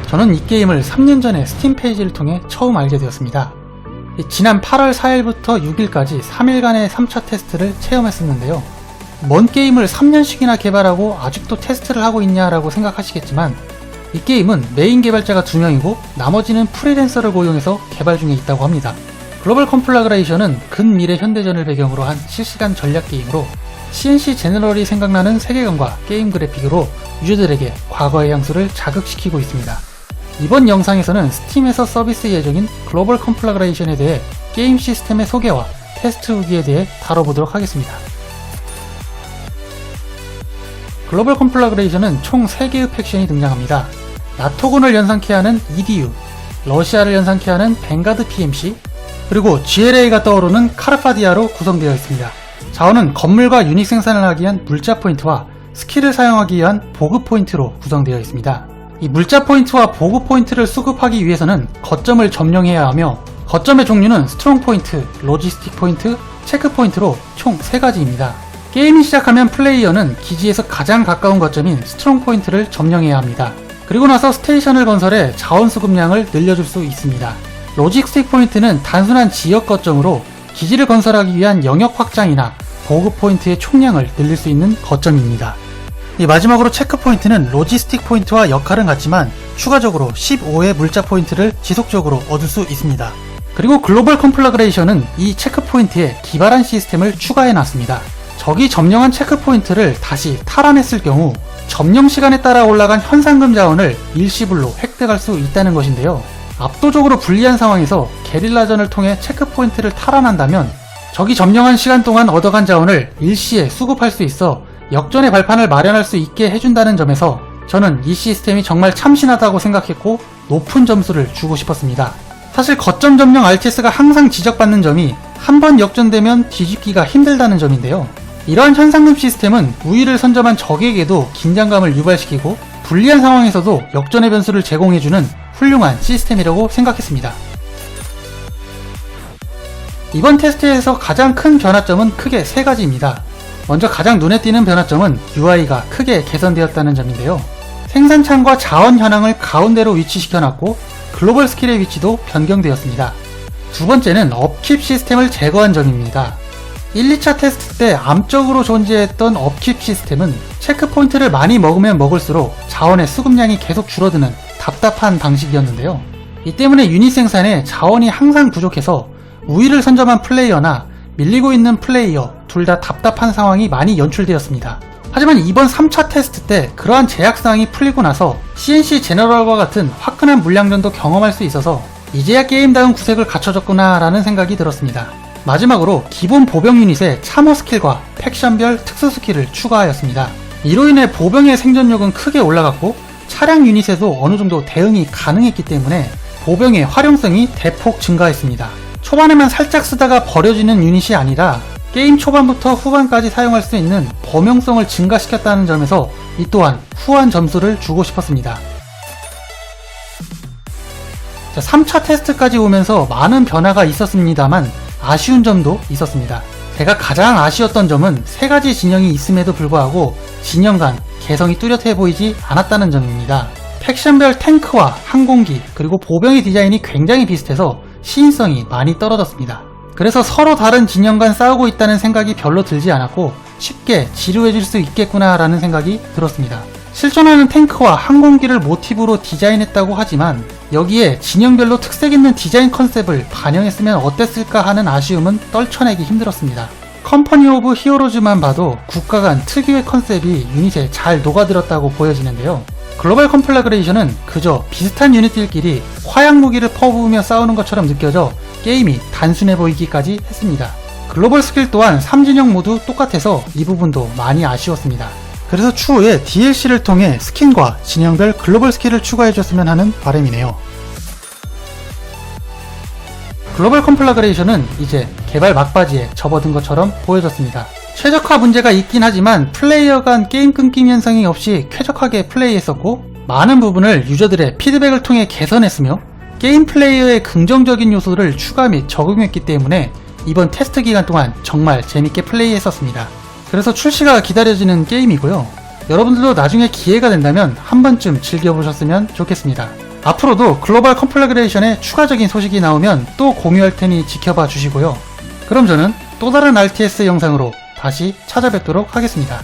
저는 이 게임을 3년 전에 스팀 페이지를 통해 처음 알게 되었습니다. 지난 8월 4일부터 6일까지 3일간의 3차 테스트를 체험했었는데요. 뭔 게임을 3년씩이나 개발하고 아직도 테스트를 하고 있냐라고 생각하시겠지만 이 게임은 메인 개발자가 2명이고 나머지는 프리랜서를 고용해서 개발 중에 있다고 합니다. 글로벌 컴플라그레이션은 근미래 현대전을 배경으로 한 실시간 전략 게임으로 CNC 제너럴이 생각나는 세계관과 게임 그래픽으로 유저들에게 과거의 향수를 자극시키고 있습니다. 이번 영상에서는 스팀에서 서비스 예정인 글로벌 컴플라그레이션에 대해 게임 시스템의 소개와 테스트 후기에 대해 다뤄보도록 하겠습니다. 글로벌 컴플라그레이션은 총 3개의 팩션이 등장합니다. 나토군을 연상케 하는 EDU, 러시아를 연상케 하는 벵가드 PMC, 그리고 GLA가 떠오르는 카르파디아로 구성되어 있습니다. 자원은 건물과 유닛 생산을 하기 위한 물자 포인트와 스킬을 사용하기 위한 보급 포인트로 구성되어 있습니다. 이 물자 포인트와 보급 포인트를 수급하기 위해서는 거점을 점령해야 하며 거점의 종류는 스트롱 포인트, 로지스틱 포인트, 체크 포인트로 총 3가지입니다. 게임이 시작하면 플레이어는 기지에서 가장 가까운 거점인 스트롱 포인트를 점령해야 합니다. 그리고 나서 스테이션을 건설해 자원 수급량을 늘려줄 수 있습니다. 로지스틱 포인트는 단순한 지역 거점으로 기지를 건설하기 위한 영역 확장이나 보급 포인트의 총량을 늘릴 수 있는 거점입니다. 마지막으로 체크 포인트는 로지스틱 포인트와 역할은 같지만 추가적으로 15의 물자 포인트를 지속적으로 얻을 수 있습니다. 그리고 글로벌 컴플라그레이션은 이 체크 포인트에 기발한 시스템을 추가해놨습니다. 적이 점령한 체크 포인트를 다시 탈환했을 경우 점령 시간에 따라 올라간 현상금 자원을 일시불로 획득할 수 있다는 것인데요. 압도적으로 불리한 상황에서 게릴라전을 통해 체크 포인트를 탈환한다면 적이 점령한 시간 동안 얻어간 자원을 일시에 수급할 수 있어 역전의 발판을 마련할 수 있게 해준다는 점에서 저는 이 시스템이 정말 참신하다고 생각했고 높은 점수를 주고 싶었습니다. 사실 거점 점령 RTS가 항상 지적받는 점이 한 번 역전되면 뒤집기가 힘들다는 점인데요. 이러한 현상금 시스템은 우위를 선점한 적에게도 긴장감을 유발시키고 불리한 상황에서도 역전의 변수를 제공해주는 훌륭한 시스템이라고 생각했습니다. 이번 테스트에서 가장 큰 변화점은 크게 3가지입니다. 먼저 가장 눈에 띄는 변화점은 UI가 크게 개선되었다는 점인데요. 생산창과 자원 현황을 가운데로 위치시켜놨고 글로벌 스킬의 위치도 변경되었습니다. 두 번째는 업킵 시스템을 제거한 점입니다. 1, 2차 테스트 때 암적으로 존재했던 업킵 시스템은 체크 포인트를 많이 먹으면 먹을수록 자원의 수급량이 계속 줄어드는 답답한 방식이었는데요. 이 때문에 유닛 생산에 자원이 항상 부족해서 우위를 선점한 플레이어나 밀리고 있는 플레이어 둘 다 답답한 상황이 많이 연출되었습니다. 하지만 이번 3차 테스트 때 그러한 제약사항이 풀리고 나서 CNC 제너럴과 같은 화끈한 물량전도 경험할 수 있어서 이제야 게임다운 구색을 갖춰졌구나 라는 생각이 들었습니다. 마지막으로 기본 보병 유닛에 참호 스킬과 팩션별 특수 스킬을 추가하였습니다. 이로 인해 보병의 생존력은 크게 올라갔고 차량 유닛에도 어느 정도 대응이 가능했기 때문에 보병의 활용성이 대폭 증가했습니다. 초반에만 살짝 쓰다가 버려지는 유닛이 아니라 게임 초반부터 후반까지 사용할 수 있는 범용성을 증가시켰다는 점에서 이 또한 후한 점수를 주고 싶었습니다. 3차 테스트까지 오면서 많은 변화가 있었습니다만 아쉬운 점도 있었습니다. 제가 가장 아쉬웠던 점은 3가지 진영이 있음에도 불구하고 진영 간 개성이 뚜렷해 보이지 않았다는 점입니다. 팩션별 탱크와 항공기 그리고 보병의 디자인이 굉장히 비슷해서 시인성이 많이 떨어졌습니다. 그래서 서로 다른 진영 간 싸우고 있다는 생각이 별로 들지 않았고 쉽게 지루해질 수 있겠구나 라는 생각이 들었습니다. 실존하는 탱크와 항공기를 모티브로 디자인했다고 하지만 여기에 진영별로 특색 있는 디자인 컨셉을 반영했으면 어땠을까 하는 아쉬움은 떨쳐내기 힘들었습니다. 컴퍼니 오브 히어로즈만 봐도 국가 간 특유의 컨셉이 유닛에 잘 녹아들었다고 보여지는데요. 글로벌 컴플라그레이션은 그저 비슷한 유닛들끼리 화약 무기를 퍼부으며 싸우는 것처럼 느껴져 게임이 단순해 보이기까지 했습니다. 글로벌 스킬 또한 3진영 모두 똑같아서 이 부분도 많이 아쉬웠습니다. 그래서 추후에 DLC를 통해 스킨과 진영별 글로벌 스킬을 추가해줬으면 하는 바람이네요. 글로벌 컴플라그레이션은 이제 개발 막바지에 접어든 것처럼 보여졌습니다. 최적화 문제가 있긴 하지만 플레이어 간 게임 끊김 현상이 없이 쾌적하게 플레이했었고 많은 부분을 유저들의 피드백을 통해 개선했으며 게임 플레이어의 긍정적인 요소를 추가 및 적용했기 때문에 이번 테스트 기간 동안 정말 재밌게 플레이했었습니다. 그래서 출시가 기다려지는 게임이고요. 여러분들도 나중에 기회가 된다면 한 번쯤 즐겨보셨으면 좋겠습니다. 앞으로도 글로벌 컴플래그레이션의 추가적인 소식이 나오면 또 공유할 테니 지켜봐 주시고요. 그럼 저는 또 다른 RTS 영상으로 다시 찾아뵙도록 하겠습니다.